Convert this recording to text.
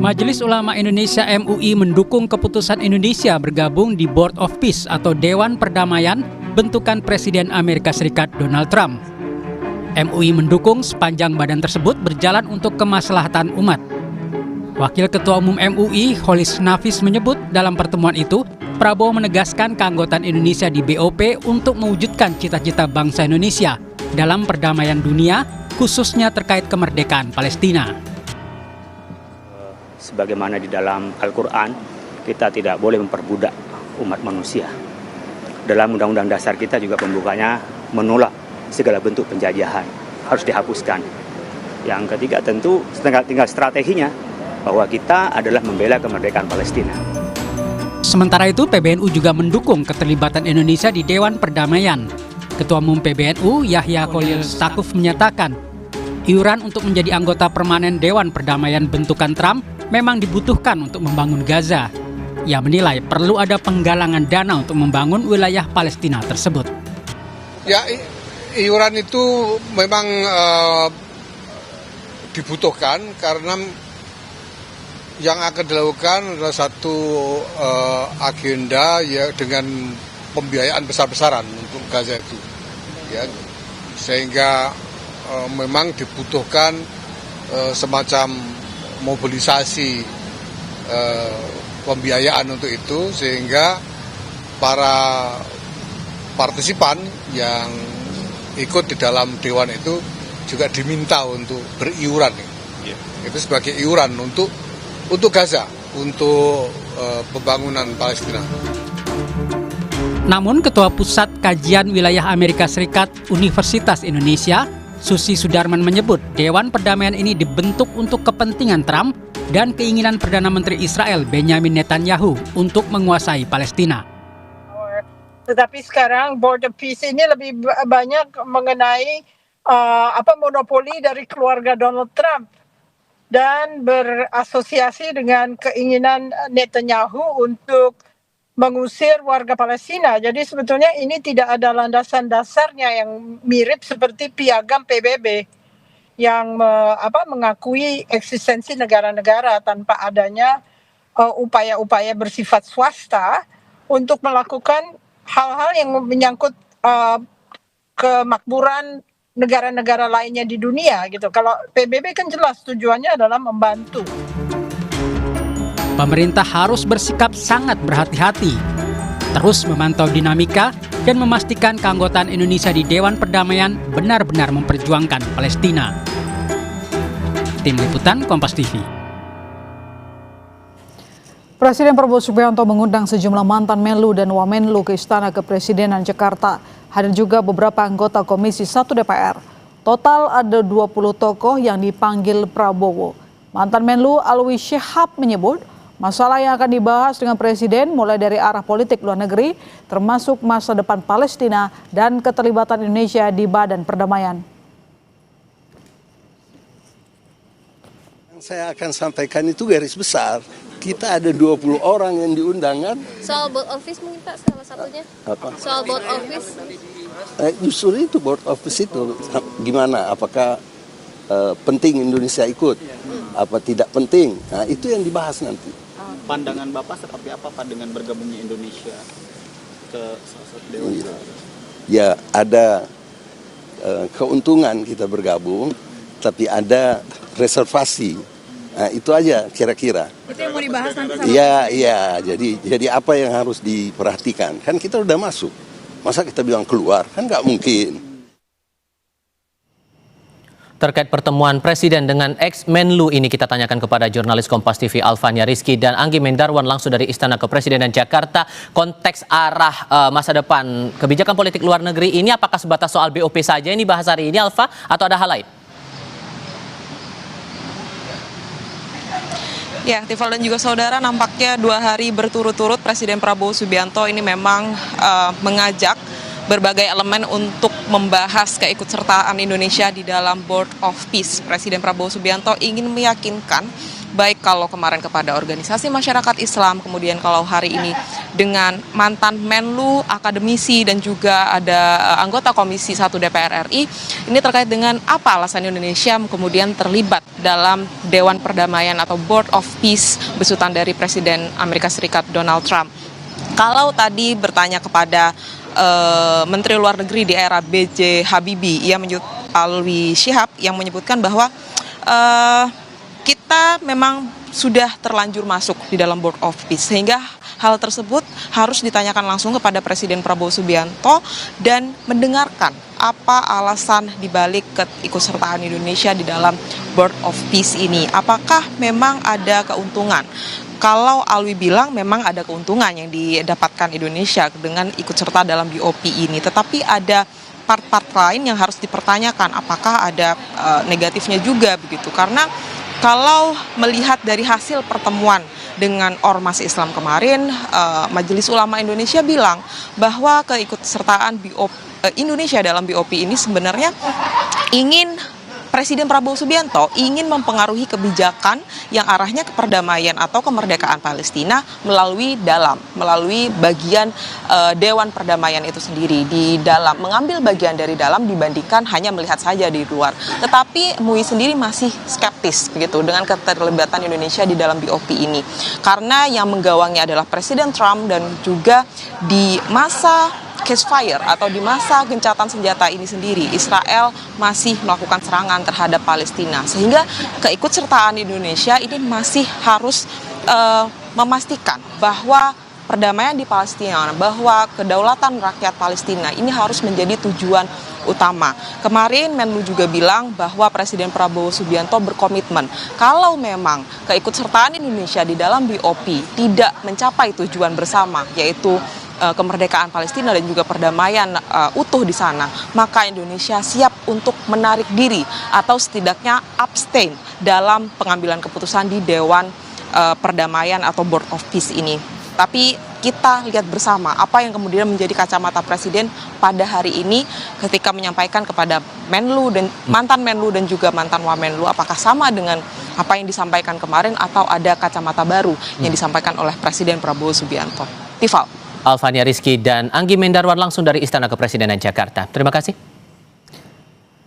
Majelis Ulama Indonesia MUI mendukung keputusan Indonesia bergabung di Board of Peace atau Dewan Perdamaian bentukan Presiden Amerika Serikat Donald Trump. MUI mendukung sepanjang badan tersebut berjalan untuk kemaslahatan umat. Wakil Ketua Umum MUI, Kholis Nafis menyebut dalam pertemuan itu, Prabowo menegaskan keanggotaan Indonesia di BOP untuk mewujudkan cita-cita bangsa Indonesia dalam perdamaian dunia, khususnya terkait kemerdekaan Palestina. Sebagaimana di dalam Al-Quran, kita tidak boleh memperbudak umat manusia. Dalam Undang-Undang Dasar kita juga pembukanya menolak segala bentuk penjajahan, harus dihapuskan. Yang ketiga tentu tinggal strateginya, bahwa kita adalah membela kemerdekaan Palestina. Sementara itu, PBNU juga mendukung keterlibatan Indonesia di Dewan Perdamaian. Ketua Umum PBNU, Yahya Khalil Stakuf menyatakan, iuran untuk menjadi anggota permanen Dewan Perdamaian bentukan Trump memang dibutuhkan untuk membangun Gaza. Ia menilai perlu ada penggalangan dana untuk membangun wilayah Palestina tersebut. Ya, iuran itu memang dibutuhkan karena yang akan dilakukan adalah satu agenda ya dengan pembiayaan besar-besaran untuk Gaza itu. Ya, sehingga memang dibutuhkan semacam mobilisasi pembiayaan untuk itu, sehingga para partisipan yang ikut di dalam dewan itu juga diminta untuk beriuran. Itu sebagai iuran untuk Gaza, untuk pembangunan Palestina. Namun Ketua Pusat Kajian Wilayah Amerika Serikat Universitas Indonesia, Susi Sudarman menyebut Dewan Perdamaian ini dibentuk untuk kepentingan Trump dan keinginan Perdana Menteri Israel Benjamin Netanyahu untuk menguasai Palestina. Tetapi sekarang Board of Peace ini lebih banyak mengenai monopoli dari keluarga Donald Trump dan berasosiasi dengan keinginan Netanyahu untuk mengusir warga Palestina. Jadi sebetulnya ini tidak ada landasan dasarnya yang mirip seperti piagam PBB yang mengakui eksistensi negara-negara tanpa adanya upaya-upaya bersifat swasta untuk melakukan hal-hal yang menyangkut kemakmuran negara-negara lainnya di dunia gitu. Kalau PBB kan jelas tujuannya adalah membantu. Pemerintah harus bersikap sangat berhati-hati, terus memantau dinamika dan memastikan keanggotaan Indonesia di Dewan Perdamaian benar-benar memperjuangkan Palestina. Tim Liputan Kompas TV. Presiden Prabowo Subianto mengundang sejumlah mantan Menlu dan Wamenlu ke Istana Kepresidenan Jakarta. Hadir juga beberapa anggota Komisi 1 DPR. Total ada 20 tokoh yang dipanggil Prabowo. Mantan Menlu Alwi Syihab menyebut masalah yang akan dibahas dengan Presiden mulai dari arah politik luar negeri, termasuk masa depan Palestina dan keterlibatan Indonesia di Badan Perdamaian. Yang saya akan sampaikan itu garis besar. Kita ada 20 orang yang diundang kan. Soal board office mungkin Pak salah satunya. Apa? Soal board office. Justru itu board office itu gimana? Apakah penting Indonesia ikut? Apa tidak penting? Nah, itu yang dibahas nanti. Pandangan Bapak seperti apa Pak dengan bergabungnya Indonesia ke salah satu dewan? Ya, ada keuntungan kita bergabung, tapi ada reservasi. Nah, itu aja kira-kira. Itu yang mau dibahas nanti sama. Iya. Jadi apa yang harus diperhatikan? Kan kita udah masuk. Masa kita bilang keluar? Kan nggak mungkin. Terkait pertemuan Presiden dengan ex-Menlu ini kita tanyakan kepada jurnalis Kompas TV Alfania Rizky dan Anggi Mendarwan langsung dari Istana Kepresidenan Jakarta. Konteks arah masa depan kebijakan politik luar negeri ini apakah sebatas soal BOP saja ini bahas hari ini Alfa atau ada hal lain? Ya, Tifal dan juga saudara, nampaknya 2 hari berturut-turut Presiden Prabowo Subianto ini memang mengajak berbagai elemen untuk membahas keikutsertaan Indonesia di dalam Board of Peace. Presiden Prabowo Subianto ingin meyakinkan, baik kalau kemarin kepada organisasi masyarakat Islam, kemudian kalau hari ini dengan mantan Menlu, akademisi, dan juga ada anggota Komisi 1 DPR RI. Ini terkait dengan apa alasan Indonesia kemudian terlibat dalam Dewan Perdamaian atau Board of Peace besutan dari Presiden Amerika Serikat Donald Trump. Kalau tadi bertanya kepada Menteri Luar Negeri di era B.J. Habibie, ia Alwi Shihab yang menyebutkan bahwa kita memang sudah terlanjur masuk di dalam Board of Peace, sehingga hal tersebut harus ditanyakan langsung kepada Presiden Prabowo Subianto dan mendengarkan apa alasan dibalik keikutsertaan Indonesia di dalam Board of Peace ini. Apakah memang ada keuntungan? Kalau Alwi bilang memang ada keuntungan yang didapatkan Indonesia dengan ikut serta dalam BOP ini, tetapi ada part-part lain yang harus dipertanyakan, apakah ada negatifnya juga begitu. Karena kalau melihat dari hasil pertemuan dengan Ormas Islam kemarin, Majelis Ulama Indonesia bilang bahwa keikutsertaan Indonesia dalam BOP ini sebenarnya Presiden Prabowo Subianto ingin mempengaruhi kebijakan yang arahnya ke perdamaian atau kemerdekaan Palestina melalui bagian Dewan Perdamaian itu sendiri, di dalam mengambil bagian dari dalam dibandingkan hanya melihat saja di luar. Tetapi MUI sendiri masih skeptis begitu dengan keterlibatan Indonesia di dalam BOP ini, karena yang menggawangi adalah Presiden Trump, dan juga di masa ceasefire atau di masa gencatan senjata ini sendiri, Israel masih melakukan serangan terhadap Palestina, sehingga keikutsertaan Indonesia ini masih harus memastikan bahwa perdamaian di Palestina, bahwa kedaulatan rakyat Palestina ini harus menjadi tujuan utama. Kemarin Menlu juga bilang bahwa Presiden Prabowo Subianto berkomitmen kalau memang keikutsertaan Indonesia di dalam BOP tidak mencapai tujuan bersama, yaitu kemerdekaan Palestina dan juga perdamaian utuh di sana, maka Indonesia siap untuk menarik diri atau setidaknya abstain dalam pengambilan keputusan di Dewan Perdamaian atau Board of Peace ini. Tapi kita lihat bersama apa yang kemudian menjadi kacamata Presiden pada hari ini ketika menyampaikan kepada Menlu dan mantan Menlu dan juga mantan Wamenlu, apakah sama dengan apa yang disampaikan kemarin atau ada kacamata baru yang disampaikan oleh Presiden Prabowo Subianto. Tifal. Alfania Rizky dan Anggi Mendarwan langsung dari Istana Kepresidenan Jakarta. Terima kasih.